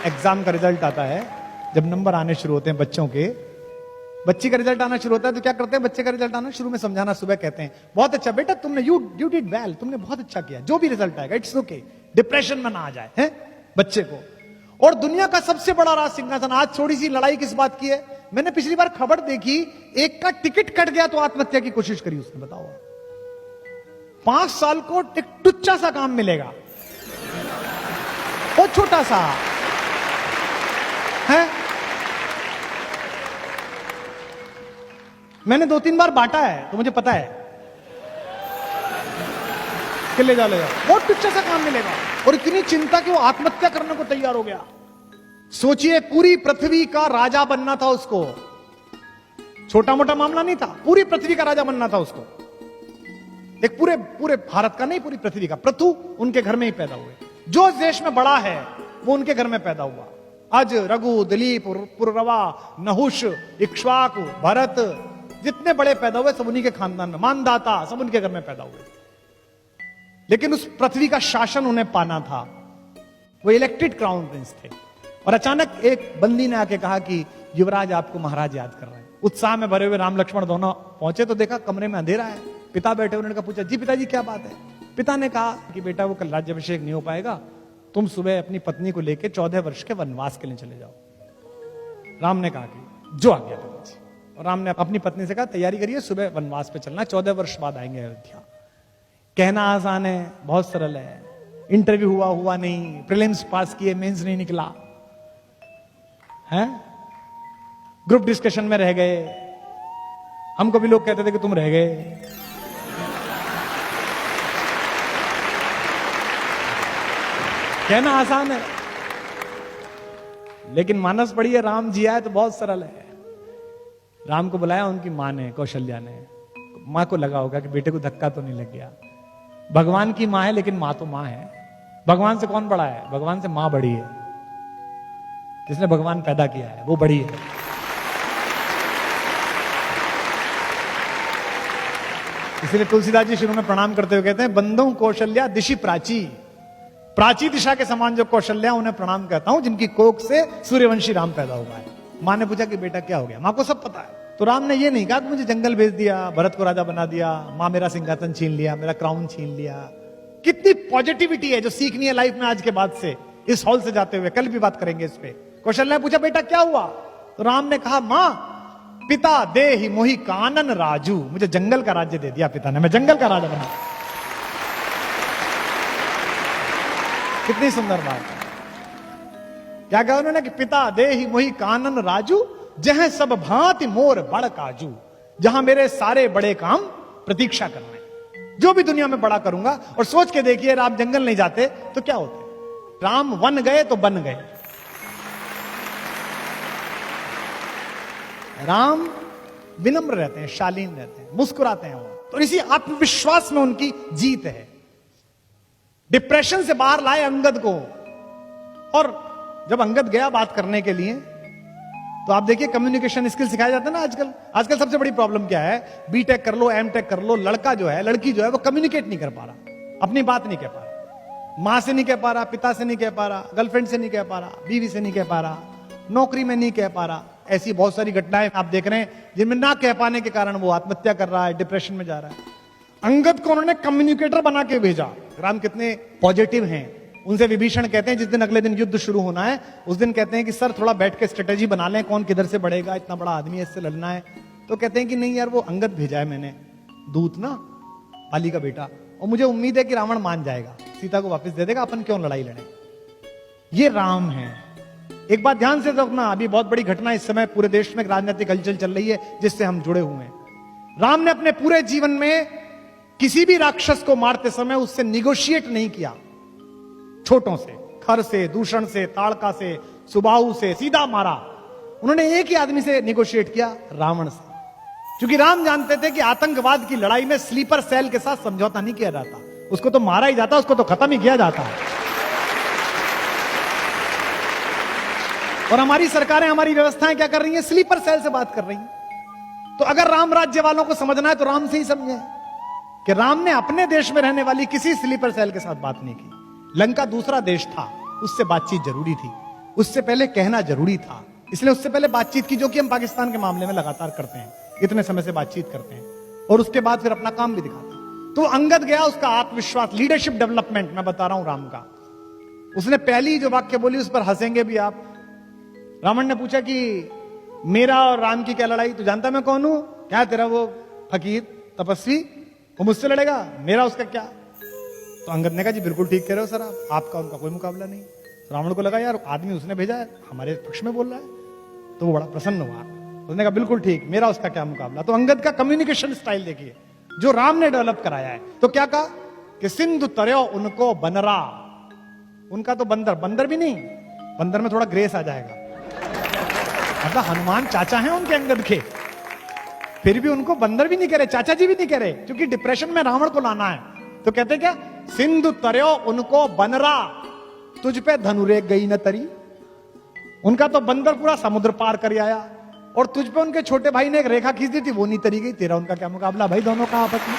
Exam का result आता है, जब नंबर आने शुरू होते हैं बच्चों के, बच्ची का रिजल्ट आना शुरू होता है तो क्या करते हैं, बच्चे का रिजल्ट आना शुरू में समझाना सुबह कहते हैं बहुत अच्छा बेटा तुमने यू डिड वेल, तुमने बहुत अच्छा किया, जो भी रिजल्ट आएगा इट्स ओके, डिप्रेशन में ना आ जाए है बच्चे को। और दुनिया का सबसे बड़ा राज सिंहासन, आज थोड़ी सी लड़ाई किस बात की है, मैंने पिछली बार खबर देखी, एक का टिकट कट गया तो आत्महत्या की कोशिश करी उसने, बताओ 5 साल को एक टुच्चा सा काम मिलेगा, बहुत छोटा सा है। मैंने 2-3 बार बांटा है तो मुझे पता है कि ले जाओ, बहुत टुच्चा सा काम मिलेगा। और इतनी चिंता कि वो आत्महत्या करने को तैयार हो गया। सोचिए पूरी पृथ्वी का राजा बनना था उसको, छोटा मोटा मामला नहीं था, पूरी पृथ्वी का राजा बनना था उसको, एक पूरे भारत का नहीं, पूरी पृथ्वी का। पृथु उनके घर में ही पैदा हुए, जो देश में बड़ा है वो उनके घर में पैदा हुआ। आज रघु, दिलीप, पुररवा, नहुष, इक्ष्वाकु, भरत, जितने बड़े पैदा हुए सब उन्हीं के खानदान में, मानदाता सब उनके घर में पैदा हुए। लेकिन उस पृथ्वी का शासन उन्हें पाना था, वो इलेक्टेड क्राउन प्रिंस थे। और अचानक एक बंदी ने आके कहा कि युवराज आपको महाराज याद कर रहे हैं। उत्साह में भरे हुए राम लक्ष्मण दोनों पहुंचे तो देखा कमरे में अंधेरा है, पिता बैठे। उन्होंने कहा, पूछा जी पिताजी क्या बात है। पिता ने कहा कि बेटा वो कल राज्याभिषेक नहीं हो पाएगा, तुम सुबह अपनी पत्नी को लेकर 14 वर्ष के वनवास के लिए चले जाओ। राम ने कहा कि जो आज्ञा पिताजी। और राम ने अपनी पत्नी से कहा तैयारी करिए, सुबह वनवास पे चलना, 14 वर्ष बाद आएंगे अयोध्या। कहना आसान है, बहुत सरल है। इंटरव्यू हुआ नहीं, प्रीलिम्स पास किए, मेंस नहीं निकला है, ग्रुप डिस्कशन में रह गए। हमको भी लोग कहते थे कि तुम रह गए। कहना आसान है, लेकिन मानस पढ़िए, राम जी आए तो बहुत सरल है। राम को बुलाया उनकी मां ने, कौशल्या ने। मां को लगा होगा कि बेटे को धक्का तो नहीं लग गया। भगवान की मां है लेकिन मां तो मां है। भगवान से कौन बड़ा है? भगवान से मां बड़ी है, जिसने भगवान पैदा किया है वो बड़ी है। इसलिए तुलसीदास जी शुरू में प्रणाम करते हुए कहते हैं, बंदों कौशल्या दिशि प्राची, प्राची दिशा के समान जो कौशल्या उन्हें प्रणाम कहता हूं, जिनकी कोख से सूर्यवंशी राम पैदा हुआ है। मां ने पूछा कि बेटा क्या हो गया? मां को सब पता है। तो राम ने ये नहीं कहा कि मुझे जंगल भेज दिया, भरत को राजा बना दिया, मां मेरा सिंहासन छीन लिया, मेरा क्राउन छीन लिया। कितनी पॉजिटिविटी है जो सीखनी है लाइफ में आज के बाद से, इस हॉल से जाते हुए। कल भी बात करेंगे इस पे। कौशल्या ने पूछा बेटा क्या हुआ? तो राम ने कहा, मां पिता दे ही मोहि कानन राजू, मुझे जंगल का राज्य दे दिया पिता ने, मैं जंगल का राजा बना। कितनी सुंदर बात है। क्या कहा उन्होंने कि पिता दे ही मोहि कानन राजू, जहां सब भांति मोर बड़ काजू, जहां मेरे सारे बड़े काम प्रतीक्षा कर रहे हैं, जो भी दुनिया में बड़ा करूंगा। और सोच के देखिए, राम जंगल नहीं जाते तो क्या होते? राम वन गए तो बन गए। राम विनम्र रहते हैं, शालीन रहते हैं, मुस्कुराते हैं वो। तो इसी आत्मविश्वास में उनकी जीत है। डिप्रेशन से बाहर लाए अंगद को। और जब अंगद गया बात करने के लिए, तो आप देखिए कम्युनिकेशन स्किल सिखाया जाता है ना आजकल सबसे बड़ी प्रॉब्लम क्या है? बीटेक कर लो, एमटेक कर लो, लड़का जो है, लड़की जो है, वो कम्युनिकेट नहीं कर पा रहा, अपनी बात नहीं कह पा रहा। मां से नहीं कह पा रहा, पिता से नहीं कह पा रहा, गर्लफ्रेंड से नहीं कह पा रहा, बीवी से नहीं कह पा रहा, नौकरी में नहीं कह पा रहा। ऐसी बहुत सारी घटनाएं आप देख रहे हैं जिनमें ना कह पाने के कारण वो आत्महत्या कर रहा है, डिप्रेशन में जा रहा है। अंगद को उन्होंने कम्युनिकेटर बना के भेजा। राम कितने पॉजिटिव हैं। उनसे विभीषण कहते हैं, जिस दिन अगले दिन युद्ध शुरू होना है उस दिन कहते हैं कि सर थोड़ा बैठ के स्ट्रेटेजी बना लें, कौन किधर से बढ़ेगा, इतना बड़ा आदमी है, इससे लड़ना है। तो कहते हैं कि नहीं यार, वो अंगद भेजा है मैंने, दूत ना, बाली का बेटा, और मुझे उम्मीद है कि रावण मान जाएगा, सीता को वापस दे देगा, अपन क्यों लड़ाई लड़े। ये राम है। एक बात ध्यान से रखना, अभी बहुत बड़ी घटना इस समय पूरे देश में राजनीतिक हलचल चल रही है जिससे हम जुड़े हुए हैं। राम ने अपने पूरे जीवन में किसी भी राक्षस को मारते समय उससे निगोशिएट नहीं किया। छोटों से, खर से, दूषण से, ताड़का से, सुबाहु से सीधा मारा। उन्होंने एक ही आदमी से निगोशिएट किया, रावण से। क्योंकि राम जानते थे कि आतंकवाद की लड़ाई में स्लीपर सेल के साथ समझौता नहीं किया जाता, उसको तो मारा ही जाता, उसको तो खत्म ही किया जाता है। और हमारी सरकारें, हमारी व्यवस्थाएं क्या कर रही हैं? स्लीपर सेल से बात कर रही हैं। तो अगर राम राज्य वालों को समझना है तो राम से ही समझे कि राम ने अपने देश में रहने वाली किसी स्लीपर सेल के साथ बात नहीं की। लंका दूसरा देश था, उससे बातचीत जरूरी थी। उससे पहले कहना जरूरी था, इसलिए उससे पहले बातचीत की, जो कि हम पाकिस्तान के मामले में लगातार करते हैं, इतने समय से बातचीत करते हैं और उसके बाद फिर अपना काम भी दिखाते हैं। तो अंगद गया, उसका आत्मविश्वास, लीडरशिप डेवलपमेंट मैं बता रहा हूं राम का। उसने पहली जो वाक्य बोली उस पर हंसेंगे भी आप। रावण ने पूछा कि मेरा और राम की क्या लड़ाई, तू जानता मैं कौन हूं, क्या तेरा वो फकीर तपस्वी वो मुझसे लड़ेगा, मेरा उसका क्या। तो अंगद ने कहा जी बिल्कुल ठीक कह रहे हो सर, आपका उनका कोई मुकाबला नहीं। तो रावण को लगा यार आदमी उसने भेजा है हमारे पक्ष में बोल रहा है, तो वो बड़ा प्रसन्न हुआ। उसने कहा बिल्कुल ठीक, मेरा उसका क्या मुकाबला। तो अंगद का कम्युनिकेशन स्टाइल देखिए जो राम ने डेवलप कराया है। तो क्या कहा कि सिंधु तरयो उनको बनरा, उनका तो बंदर, बंदर भी नहीं, बंदर में थोड़ा ग्रेस आ जाएगा, मतलब हनुमान चाचा हैं उनके अंगद के, फिर भी उनको बंदर भी नहीं कह रहे, चाचा जी भी नहीं कह रहे, क्योंकि डिप्रेशन में रावण को लाना है। तो कहते क्या, सिंधु तरयो उनको बनरा, तुझ पे धनुरेख गई न तरी। उनका तो बंदर पूरा समुद्र पार कर आया और तुझ पे उनके छोटे भाई ने एक रेखा खींच दी थी, वो नहीं तरी गई, तेरा उनका क्या मुकाबला भाई, दोनों का आपस में।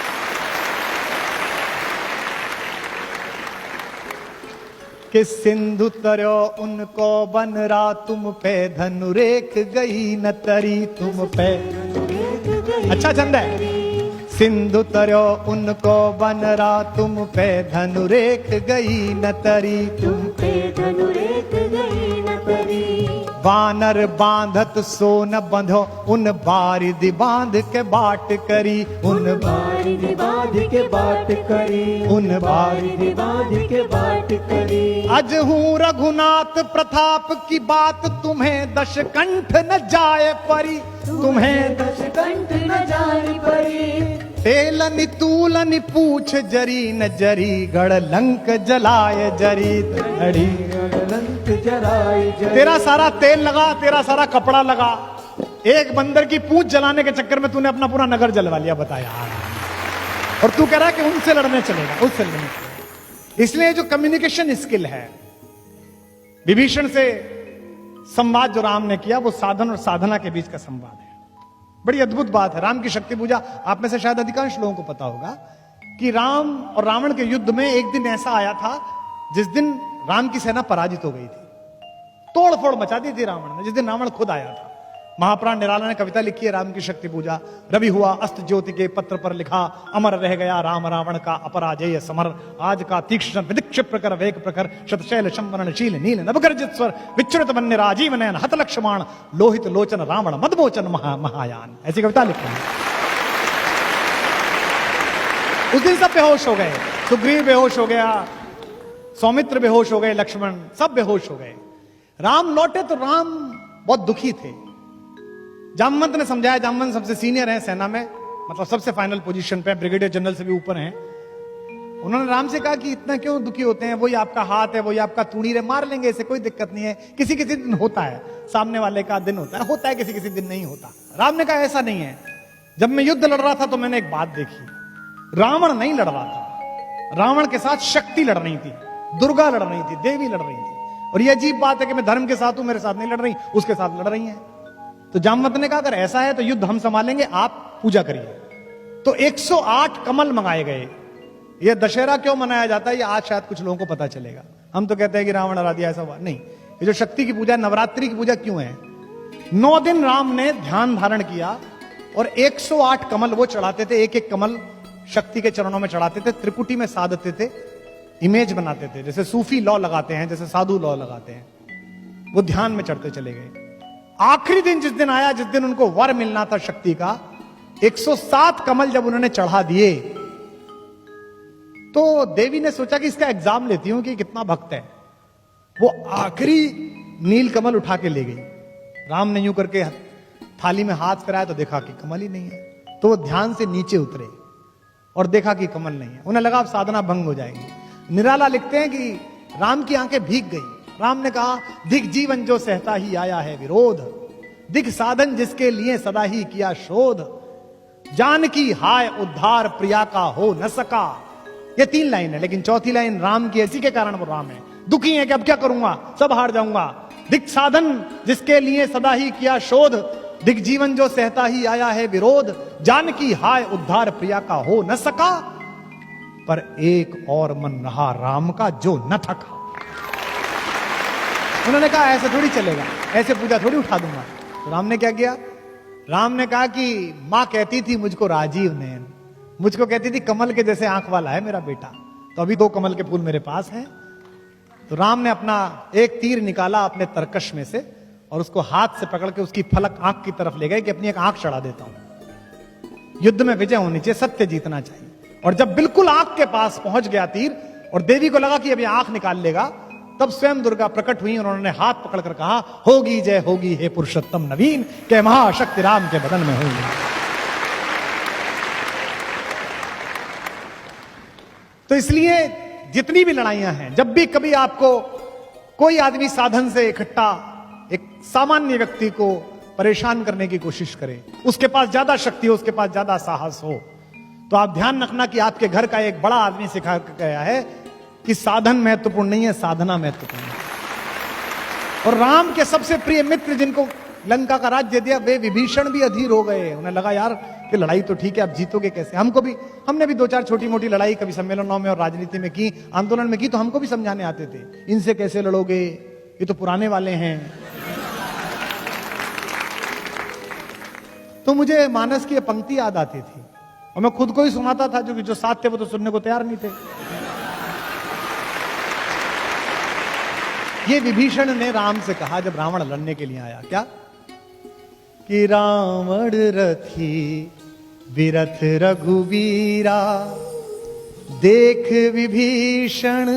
कि सिंधु तरयो उनको बनरा, तुम पे धनुरेख गई न तरी, तुम पे। अच्छा छंद है। सिंधु तरयो उनको बनरा, तुम पे धनुरेख गई न तरी, तुम पे धनुरेख गई न तरी। वानर बांधत सो न बंधो, उन बारिधि बांध के बाट करी, उन बारिधि बांध के बाट करी, उन बारिधि बांध के बाट करी। अज हूँ रघुनाथ प्रताप की बात, तुम्हें दशकंठ न जाए परी, तुम्हें दशकंठ न जाए परी। तेलनि तूलनि पूछ जरी न जरी, गढ़ लंक जलाए जरी धड़ी, गढ़ लंक जलाए जरी। तेरा सारा तेल लगा, तेरा सारा कपड़ा लगा, एक बंदर की पूंछ जलाने के चक्कर में तूने अपना पूरा नगर जलवा लिया, बताया। और तू कह रहा है कि उनसे लड़ने चलेगा, उससे लड़ने चलेगा। इसलिए जो कम्युनिकेशन स्किल है, विभीषण से संवाद जो राम ने किया, वो साधन और साधना के बीच का संवाद है। बड़ी अद्भुत बात है। राम की शक्ति पूजा, आप में से शायद अधिकांश लोगों को पता होगा कि राम और रावण के युद्ध में एक दिन ऐसा आया था जिस दिन राम की सेना पराजित हो गई थी, तोड़ फोड़ मचा दी थी रावण ने, जिस दिन रावण खुद आया था। महाप्राण निराला ने कविता लिखी है राम की शक्ति पूजा। रवि हुआ अस्त ज्योति के पत्र पर लिखा, अमर रह गया राम रावण का अपराजेय समर। आज का तीक्ष्ण विदिक्ष प्रकर वेग प्रखर, शतशैल शंवरणशील नील नवगर्जित स्वर, विच्युत वन्य राजीव नयन हत लक्ष्मण, लोहित लोचन रावण मदमोचन महायान। ऐसी कविता लिखी है। उस दिन सब बेहोश हो गए, सुग्रीव बेहोश हो गया, सौमित्र बेहोश हो गए, लक्ष्मण सब बेहोश हो गए। राम लौटे तो राम बहुत दुखी थे। जामवंत ने समझाया, जामवंत सबसे सीनियर है सेना में, मतलब सबसे फाइनल पोजीशन पे, ब्रिगेडियर जनरल से भी ऊपर हैं। उन्होंने राम से कहा कि इतना क्यों दुखी होते हैं, वही आपका हाथ है, वही आपका तूणीर है, मार लेंगे, इसे कोई दिक्कत नहीं है। किसी किसी दिन होता है, सामने वाले का दिन होता है, किसी किसी दिन नहीं होता। राम ने कहा ऐसा नहीं है, जब मैं युद्ध लड़ रहा था तो मैंने एक बात देखी, रावण नहीं लड़ रहा था, रावण के साथ शक्ति लड़ रही थी, दुर्गा लड़ रही थी, देवी लड़ रही थी। और ये अजीब बात है कि मैं धर्म के साथ हूं, मेरे साथ नहीं लड़ रही, उसके साथ लड़ रही है। तो जामवंत ने कहा अगर ऐसा है तो युद्ध हम संभालेंगे, आप पूजा करिए। तो 108 कमल मंगाए गए। यह दशहरा क्यों मनाया जाता है, ये आज शायद कुछ लोगों को पता चलेगा। हम तो कहते हैं कि रावण हरा दिया, ऐसा हुआ नहीं। ये जो शक्ति की पूजा, नवरात्रि की पूजा क्यों है? 9 दिन राम ने ध्यान धारण किया और 108 कमल वो चढ़ाते थे, एक एक कमल शक्ति के चरणों में चढ़ाते थे, त्रिकुटी में साधते थे, इमेज बनाते थे, जैसे सूफी लॉ लगाते हैं, जैसे साधु लॉ लगाते हैं, वो ध्यान में चढ़ते चले गए। आखिरी दिन जिस दिन आया, जिस दिन उनको वर मिलना था शक्ति का, 107 कमल जब उन्होंने चढ़ा दिए तो देवी ने सोचा कि इसका एग्जाम लेती हूं कि कितना भक्त है। वो आखिरी नील कमल उठा के ले गई। राम ने यूं करके थाली में हाथ कराया तो देखा कि कमल ही नहीं है। तो वो ध्यान से नीचे उतरे और देखा कि कमल नहीं है। उन्हें लगा अब साधना भंग हो जाएगी। निराला लिखते हैं कि राम की आंखें भीग गई। राम ने कहा दिख जीवन जो सहता ही आया है विरोध, दिख साधन जिसके लिए सदा ही किया शोध, जानकी हाय उद्धार प्रिया का हो न सका। ये 3 लाइन है, लेकिन चौथी लाइन राम की, इसी के कारण वो राम है। दुखी है कि अब क्या करूंगा, सब हार जाऊंगा। दिख साधन जिसके लिए सदा ही किया शोध, दिख जीवन जो सहता ही आया है विरोध, जानकी हाय उद्धार प्रिया का हो न सका। पर एक और मन रहा राम का जो न थका। उन्होंने कहा ऐसे थोड़ी चलेगा, ऐसे पूजा थोड़ी उठा दूंगा। तो राम ने क्या किया? राम ने कहा कि मां कहती थी मुझको राजीव नयन, मुझको कहती थी कमल के जैसे आंख वाला है मेरा बेटा, तो अभी 2 कमल के फूल मेरे पास हैं। तो राम ने अपना एक तीर निकाला अपने तरकश में से और उसको हाथ से पकड़ के उसकी फलक आंख की तरफ ले गए कि अपनी एक आंख चढ़ा देता हूं। युद्ध में विजय होनी चाहिए, सत्य जीतना चाहिए। और जब बिल्कुल आंख के पास पहुंच गया तीर और देवी को लगा कि अभी आंख निकाल लेगा, तब स्वयं दुर्गा प्रकट हुई और उन्होंने हाथ पकड़कर कहा, होगी जय होगी हे पुरुषोत्तम नवीन, के महाशक्ति राम के बदन में होगी। तो इसलिए जितनी भी लड़ाइयां हैं, जब भी कभी आपको कोई आदमी साधन से इकट्ठा एक सामान्य व्यक्ति को परेशान करने की कोशिश करे, उसके पास ज्यादा शक्ति हो, उसके पास ज्यादा साहस हो, तो आप ध्यान रखना कि आपके घर का एक बड़ा आदमी सिखा गया है कि साधन महत्वपूर्ण नहीं है, साधना महत्वपूर्ण है। और राम के सबसे प्रिय मित्र जिनको लंका का राज्य दिया, वे विभीषण भी अधीर हो गए। उन्हें लगा यार कि लड़ाई तो ठीक है, अब जीतोगे कैसे? हमने भी 2-4 छोटी मोटी लड़ाई कभी सम्मेलनों में और राजनीति में की, आंदोलन में की, तो हमको भी समझाने आते थे, इनसे कैसे लड़ोगे, ये तो पुराने वाले हैं। तो मुझे मानस की पंक्ति याद आती थी और मैं खुद को ही सुनाता था, जो साथ थे वो तो सुनने को तैयार नहीं थे। ये विभीषण ने राम से कहा जब रावण लड़ने के लिए आया, क्या कि रावण रथी विरथ रघुवीरा, देख विभीषण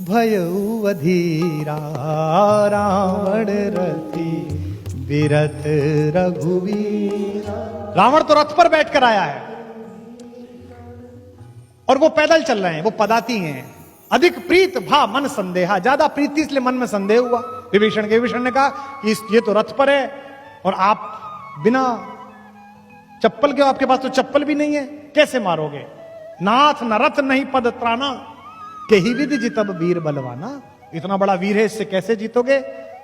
भयउ अधीरा। रावण रथी विरथ रघुवीरा। रावण तो रथ पर बैठकर आया है और वो पैदल चल रहे हैं, वो पदाती हैं। अधिक प्रीत भा मन संदेहा, ज्यादा प्रीति इसलिए मन में संदेह हुआ विभीषण के। विभीषण ने कहा कि ये तो रथ पर है और आप बिना चप्पल के, आपके पास तो चप्पल भी नहीं है, कैसे मारोगे? नाथ न रथ नहीं पद त्राना, के ही विधि जितब वीर बलवाना। इतना बड़ा वीर है, इससे कैसे जीतोगे?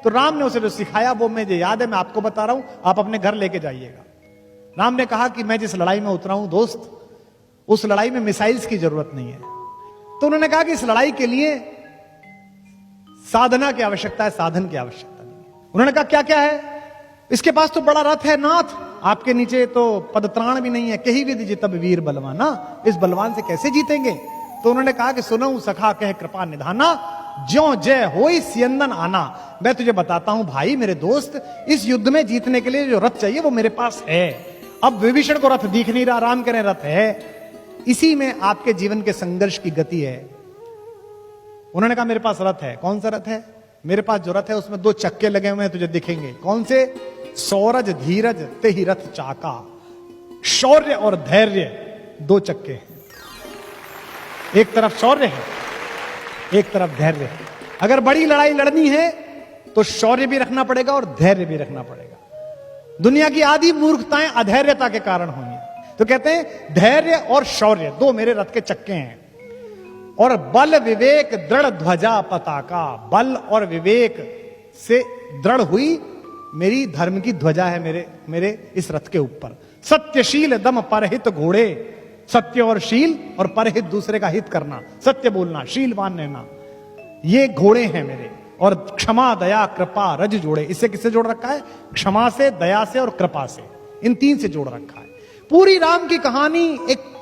तो राम ने उसे जो सिखाया वो मुझे याद है, मैं आपको बता रहा हूं, आप अपने घर लेके जाइएगा। राम ने कहा कि मैं जिस लड़ाई में उतरा हूं दोस्त, उस लड़ाई में मिसाइल्स की जरूरत नहीं है। तो उन्होंने कहा कि इस लड़ाई के लिए साधना की आवश्यकता है, साधन की आवश्यकता नहीं है। उन्होंने कहा क्या क्या है? इसके पास तो बड़ा रथ है नाथ, आपके नीचे तो पदत्राण भी नहीं है, कही विधि जितब वीर बलवाना, इस बलवान से कैसे जीतेंगे? तो उन्होंने कहा कि सुनो सखा कह कृपा निधाना, ज्यों जय होई सियंदन आना। मैं तुझे बताता हूं भाई मेरे दोस्त, इस युद्ध में जीतने के लिए जो रथ चाहिए वो मेरे पास है। अब विभीषण को रथ दिख नहीं रहा, राम कह रहे रथ है। इसी में आपके जीवन के संघर्ष की गति है। उन्होंने कहा मेरे पास रथ है। कौन सा रथ है? मेरे पास जो रथ है उसमें 2 चक्के लगे हुए हैं, तुझे दिखेंगे। कौन से? सौरज धीरज ते ही रथ चाका। शौर्य और धैर्य 2 चक्के हैं, एक तरफ शौर्य है, एक तरफ धैर्य है। अगर बड़ी लड़ाई लड़नी है तो शौर्य भी रखना पड़ेगा और धैर्य भी रखना पड़ेगा। दुनिया की आधी मूर्खताएं अधैर्यता के कारण हुई हैं। तो कहते हैं धैर्य और शौर्य 2 मेरे रथ के चक्के हैं। और बल विवेक दृढ़ ध्वजा पताका, बल और विवेक से दृढ़ हुई मेरी धर्म की ध्वजा है मेरे इस रथ के ऊपर। सत्यशील दम परहित घोड़े, सत्य और शील और परहित दूसरे का हित करना, सत्य बोलना, शीलवान रहना, ये घोड़े हैं मेरे। और क्षमा दया कृपा रज जोड़े, इससे किससे जोड़ रखा है? क्षमा से, दया से और कृपा से, इन 3 से जोड़ रखा है। पूरी राम की कहानी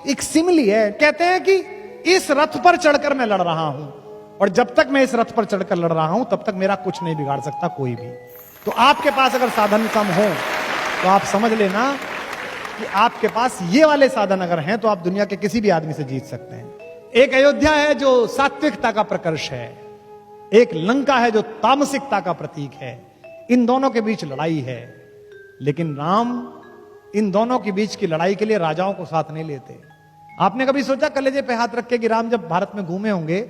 एक सिमली है। कहते हैं कि इस रथ पर चढ़कर मैं लड़ रहा हूं और जब तक मैं इस रथ पर चढ़कर लड़ रहा हूं तब तक मेरा कुछ नहीं बिगाड़ सकता कोई भी। तो आपके पास अगर साधन कम हो तो आप समझ लेना कि आपके पास ये वाले साधन अगर हैं तो आप दुनिया के किसी भी आदमी से जीत सकते हैं। एक अयोध्या है जो सात्विकता का प्रकर्ष है, एक लंका है जो तामसिकता का प्रतीक है। इन दोनों के बीच लड़ाई है, लेकिन राम इन दोनों के बीच की लड़ाई के लिए राजाओं को साथ नहीं लेते। आपने कभी सोचा कलेजे पे हाथ रख के कि राम जब भारत में घूमे होंगे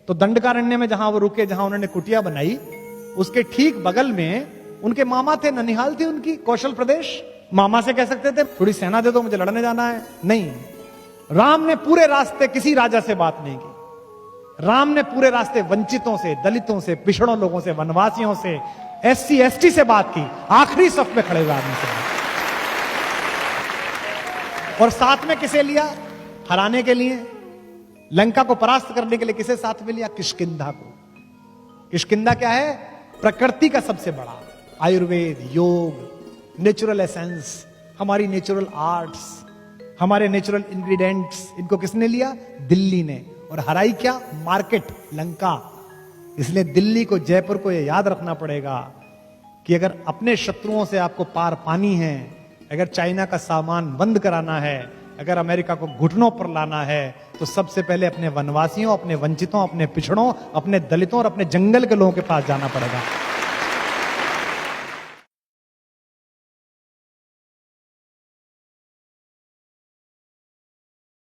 तो दंडकारण्य में जहां वो रुके, जहां उन्होंने कुटिया बनाई, उसके ठीक बगल में उनके मामा थे, ननिहाल थी उनकी, कौशल प्रदेश। मामा से कह सकते थे थोड़ी सेना दे दो, मुझे लड़ने जाना है। नहीं, राम ने पूरे रास्ते किसी राजा से बात नहीं की। राम ने पूरे रास्ते वंचितों से, दलितों से, पिछड़ों लोगों से, वनवासियों से, SC ST से बात की, आखिरी सफ में खड़े हुए आदमी से। और साथ में किसे लिया? हराने के लिए, लंका को परास्त करने के लिए किसे साथ में लिया? किष्किंधा को। किष्किंधा क्या है? प्रकृति का सबसे बड़ा आयुर्वेद, योग, नेचुरल एसेंस, हमारी नेचुरल आर्ट्स, हमारे नेचुरल इंग्रेडिएंट्स, इनको किसने लिया? दिल्ली ने। और हराई क्या? मार्केट, लंका। इसलिए दिल्ली को, जयपुर को यह याद रखना पड़ेगा कि अगर अपने शत्रुओं से आपको पार पानी है, अगर चाइना का सामान बंद कराना है, अगर अमेरिका को घुटनों पर लाना है, तो सबसे पहले अपने वनवासियों, अपने वंचितों, अपने पिछड़ों, अपने दलितों और अपने जंगल के लोगों के पास जाना पड़ेगा।